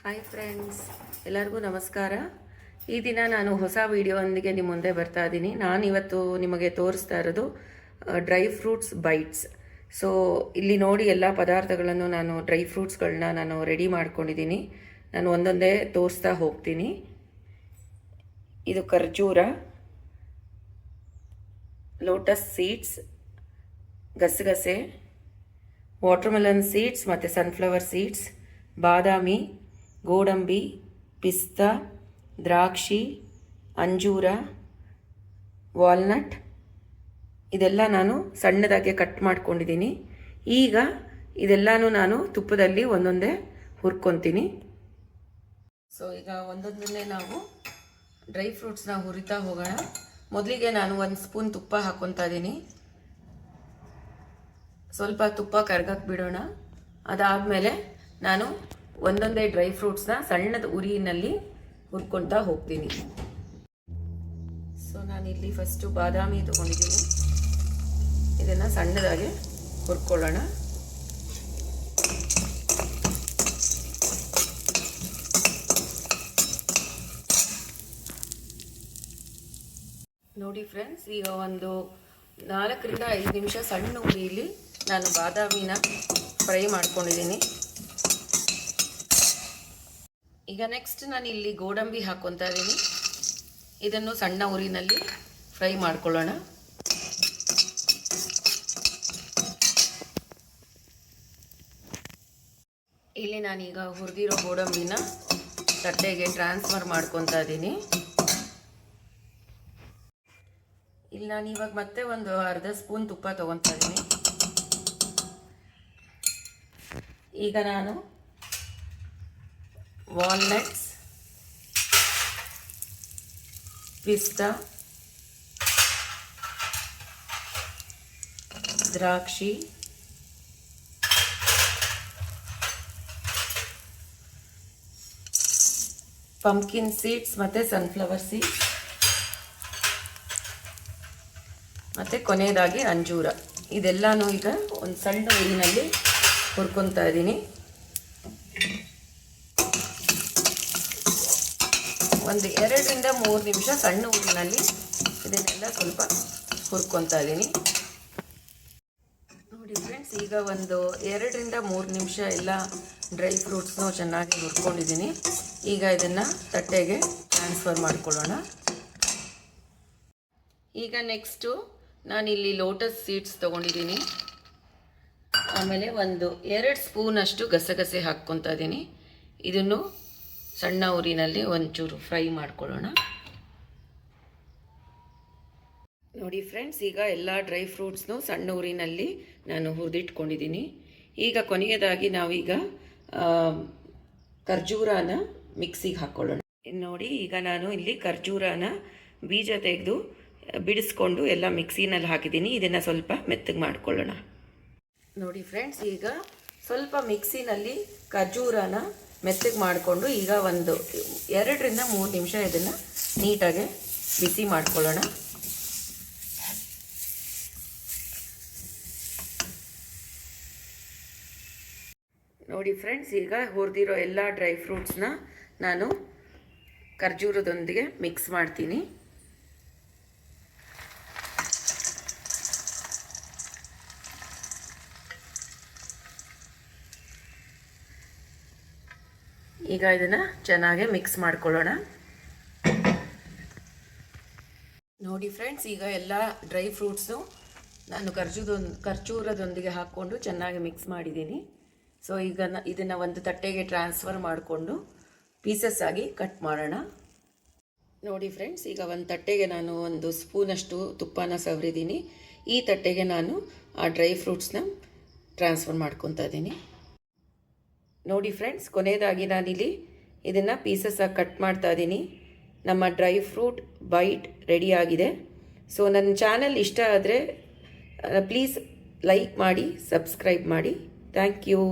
Hi friends, ಎಲ್ಲರಿಗೂ ನಮಸ್ಕಾರ. ಈ ದಿನ ನಾನು ಹೊಸ ವಿಡಿಯೋದೊಂದಿಗೆ ನಿಮ್ಮ ಮುಂದೆ ಬರ್ತಾ ಇದ್ದೀನಿ. ಇವತ್ತು ನಿಮಗೆ ತೋರಿಸ್ತಾ ಇರೋದು ಡ್ರೈ ಫ್ರೂಟ್ಸ್ ಬೈಟ್ಸ್. ಸೊ ಇಲ್ಲಿ ನೋಡಿ, ಎಲ್ಲ ಪದಾರ್ಥಗಳನ್ನು ಡ್ರೈ ಫ್ರೂಟ್ಸ್ಗಳನ್ನ ನಾನು ರೆಡಿ ಮಾಡ್ಕೊಂಡಿದ್ದೀನಿ. ನಾನು ಒಂದೊಂದೇ ತೋರಿಸ್ತಾ ಹೋಗ್ತೀನಿ. ಇದು ಖರ್ಜೂರ, ಲೋಟಸ್ ಸೀಡ್ಸ್, ಗಸಗಸೆ, ವಾಟರ್ಮೆಲನ್ ಸೀಡ್ಸ್ ಮತ್ತು ಸನ್ಫ್ಲವರ್ ಸೀಡ್ಸ್, ಬಾದಾಮಿ, ಗೋಡಂಬಿ, ಪಿಸ್ತಾ, ದ್ರಾಕ್ಷಿ, ಅಂಜೂರ, ವಾಲ್ನಟ್ ಇದೆಲ್ಲ ನಾನು ಸಣ್ಣದಾಗಿ ಕಟ್ ಮಾಡ್ಕೊಂಡಿದ್ದೀನಿ. ಈಗ ಇದೆಲ್ಲನೂ ನಾನು ತುಪ್ಪದಲ್ಲಿ ಒಂದೊಂದೇ ಹುರ್ಕೊತೀನಿ. ಸೊ ಈಗ ಒಂದೊಂದನ್ನೇ ನಾವು ಡ್ರೈ ಫ್ರೂಟ್ಸ್ನ ಹುರಿತಾ ಹೋಗೋಣ. ಮೊದಲಿಗೆ ನಾನು 1 ಸ್ಪೂನ್ ತುಪ್ಪ ಹಾಕ್ಕೊತಾ ಇದ್ದೀನಿ. ಸ್ವಲ್ಪ ತುಪ್ಪ ಕರಗಕ್ಕೆ ಬಿಡೋಣ. ಅದಾದಮೇಲೆ ನಾನು ಒಂದೊಂದೇ ಡ್ರೈ ಫ್ರೂಟ್ಸ್ನ ಸಣ್ಣದ ಉರಿಯಲ್ಲಿ ಹುರ್ಕೊಳ್ತಾ ಹೋಗ್ತೀನಿ. ಸೊ ನಾನಿಲ್ಲಿ ಫಸ್ಟು ಬಾದಾಮಿ ತೊಗೊಂಡಿದ್ದೀನಿ. ಇದನ್ನು ಸಣ್ಣದಾಗಿ ಹುರ್ಕೊಳ್ಳೋಣ. ನೋಡಿ ಫ್ರೆಂಡ್ಸ್, ಈಗ ಒಂದು 4 ರಿಂದ 5 ನಿಮಿಷ ಸಣ್ಣ ಉರಿಯಲ್ಲಿ ನಾನು ಬಾದಾಮಿನ ಫ್ರೈ ಮಾಡ್ಕೊಂಡಿದ್ದೀನಿ. ಈಗ ನೆಕ್ಸ್ಟ್ ನಾನು ಇಲ್ಲಿ ಗೋಡಂಬಿ ಹಾಕ್ಕೊತಾ ಇದ್ದೀನಿ. ಇದನ್ನು ಸಣ್ಣ ಉರಿನಲ್ಲಿ ಫ್ರೈ ಮಾಡ್ಕೊಳ್ಳೋಣ. ಇಲ್ಲಿ ನಾನೀಗ ಹುರಿದಿರೋ ಗೋಡಂಬಿನ ತಟ್ಟೆಗೆ ಟ್ರಾನ್ಸ್ಫರ್ ಮಾಡ್ಕೊತಾ ಇದ್ದೀನಿ. ಇಲ್ಲಿ ನಾನು ಇವಾಗ ಮತ್ತೆ ಒಂದು ಅರ್ಧ ಸ್ಪೂನ್ ತುಪ್ಪ ತೊಗೊತಾ ಇದ್ದೀನಿ. ಈಗ ನಾನು ವಾಲ್ನಟ್ಸ್, ಪಿಸ್ತಾ, ದ್ರಾಕ್ಷಿ, ಪಂಪ್ಕಿನ್ ಸೀಡ್ಸ್ ಮತ್ತು ಸನ್ಫ್ಲವರ್ ಸೀಡ್ಸ್ ಮತ್ತು ಕೊನೆಯದಾಗಿ ಅಂಜೂರ ಇದೆಲ್ಲನೂ ಈಗ ಒಂದು ಸಣ್ಣ ಉರಿನಲ್ಲಿ ಹುರ್ಕೊತಾ ಇದ್ದೀನಿ. ಒಂದು 2 ರಿಂದ 3 ನಿಮಿಷ ಸಣ್ಣ ಉರಿನಲ್ಲಿ ಇದನ್ನೆಲ್ಲ ಸ್ವಲ್ಪ ಹುರ್ಕೊತಾ ಇದ್ದೀನಿ. ನೋಡಿ ಫ್ರೆಂಡ್ಸ್, ಈಗ ಒಂದು 2 ರಿಂದ 3 ನಿಮಿಷ ಎಲ್ಲ ಡ್ರೈ ಫ್ರೂಟ್ಸ್ನೂ ಚೆನ್ನಾಗಿ ಹುರ್ಕೊಂಡಿದ್ದೀನಿ. ಈಗ ಇದನ್ನು ತಟ್ಟೆಗೆ ಟ್ರಾನ್ಸ್ಫರ್ ಮಾಡ್ಕೊಳ್ಳೋಣ. ಈಗ ನೆಕ್ಸ್ಟು ನಾನಿಲ್ಲಿ ಲೋಟಸ್ ಸೀಡ್ಸ್ ತೊಗೊಂಡಿದ್ದೀನಿ. ಆಮೇಲೆ ಒಂದು 2 ಸ್ಪೂನಷ್ಟು ಗಸಗಸೆ ಹಾಕ್ಕೊತಾ ಇದ್ದೀನಿ. ಇದನ್ನು ಸಣ್ಣ ಉರಿನಲ್ಲಿ ಒಂಚೂರು ಫ್ರೈ ಮಾಡ್ಕೊಳ್ಳೋಣ. ನೋಡಿ ಫ್ರೆಂಡ್ಸ್, ಈಗ ಎಲ್ಲ ಡ್ರೈ ಫ್ರೂಟ್ಸ್ನು ಸಣ್ಣ ಉರಿನಲ್ಲಿ ನಾನು ಹುರಿದಿಟ್ಕೊಂಡಿದ್ದೀನಿ. ಈಗ ಕೊನೆಯದಾಗಿ ನಾವೀಗ ಖರ್ಜೂರನ ಮಿಕ್ಸಿಗೆ ಹಾಕ್ಕೊಳ್ಳೋಣ. ನೋಡಿ, ಈಗ ನಾನು ಇಲ್ಲಿ ಖರ್ಜೂರನ ಬೀಜ ತೆಗೆದು ಬಿಡಿಸ್ಕೊಂಡು ಎಲ್ಲ ಮಿಕ್ಸಿನಲ್ಲಿ ಹಾಕಿದ್ದೀನಿ. ಇದನ್ನು ಸ್ವಲ್ಪ ಮೆತ್ತಗೆ ಮಾಡ್ಕೊಳ್ಳೋಣ. ನೋಡಿ ಫ್ರೆಂಡ್ಸ್, ಈಗ ಸ್ವಲ್ಪ ಮಿಕ್ಸಿನಲ್ಲಿ ಖರ್ಜೂರನ ಮೆತ್ತಗೆ ಮಾಡಿಕೊಂಡು ಈಗ ಒಂದು 2 ರಿಂದ 3 ನಿಮಿಷ ಇದನ್ನು ನೀಟಾಗಿ ಬಿಸಿ ಮಾಡ್ಕೊಳ್ಳೋಣ. ನೋಡಿ ಫ್ರೆಂಡ್ಸ್, ಈಗ ಹುರಿದಿರೋ ಎಲ್ಲ ಡ್ರೈ ಫ್ರೂಟ್ಸ್ನ ನಾನು ಖರ್ಜೂರದೊಂದಿಗೆ ಮಿಕ್ಸ್ ಮಾಡ್ತೀನಿ. ಈಗ ಇದನ್ನು ಚೆನ್ನಾಗಿ ಮಿಕ್ಸ್ ಮಾಡ್ಕೊಳ್ಳೋಣ. ನೋಡಿ ಫ್ರೆಂಡ್ಸ್, ಈಗ ಎಲ್ಲ ಡ್ರೈ ಫ್ರೂಟ್ಸು ನಾನು ಖರ್ಜೂರದೊಂದಿಗೆ ಹಾಕ್ಕೊಂಡು ಚೆನ್ನಾಗಿ ಮಿಕ್ಸ್ ಮಾಡಿದ್ದೀನಿ. ಸೊ ಈಗ ಇದನ್ನು ಒಂದು ತಟ್ಟೆಗೆ ಟ್ರಾನ್ಸ್ಫರ್ ಮಾಡಿಕೊಂಡು ಪೀಸಸ್ ಆಗಿ ಕಟ್ ಮಾಡೋಣ. ನೋಡಿ ಫ್ರೆಂಡ್ಸ್, ಈಗ ಒಂದು ತಟ್ಟೆಗೆ ನಾನು 1 ಸ್ಪೂನಷ್ಟು ತುಪ್ಪನ ಸವರಿದ್ದೀನಿ. ಈ ತಟ್ಟೆಗೆ ನಾನು ಆ ಡ್ರೈ ಫ್ರೂಟ್ಸ್ನ ಟ್ರಾನ್ಸ್ಫರ್ ಮಾಡ್ಕೊತಾ ಇದ್ದೀನಿ. ನೋಡಿ ಫ್ರೆಂಡ್ಸ್, ಕೊನೆಯದಾಗಿ ನಾನಿಲ್ಲಿ ಇದನ್ನು ಪೀಸಸ್ ಆಗಿ ಕಟ್ ಮಾಡ್ತಾ ಇದ್ದೀನಿ. ನಮ್ಮ ಡ್ರೈ ಫ್ರೂಟ್ ಬೈಟ್ ರೆಡಿಯಾಗಿದೆ. ಸೊ ನನ್ನ ಚಾನಲ್ ಇಷ್ಟ ಆದರೆ ಪ್ಲೀಸ್ ಲೈಕ್ ಮಾಡಿ, ಸಬ್ಸ್ಕ್ರೈಬ್ ಮಾಡಿ. Thank you.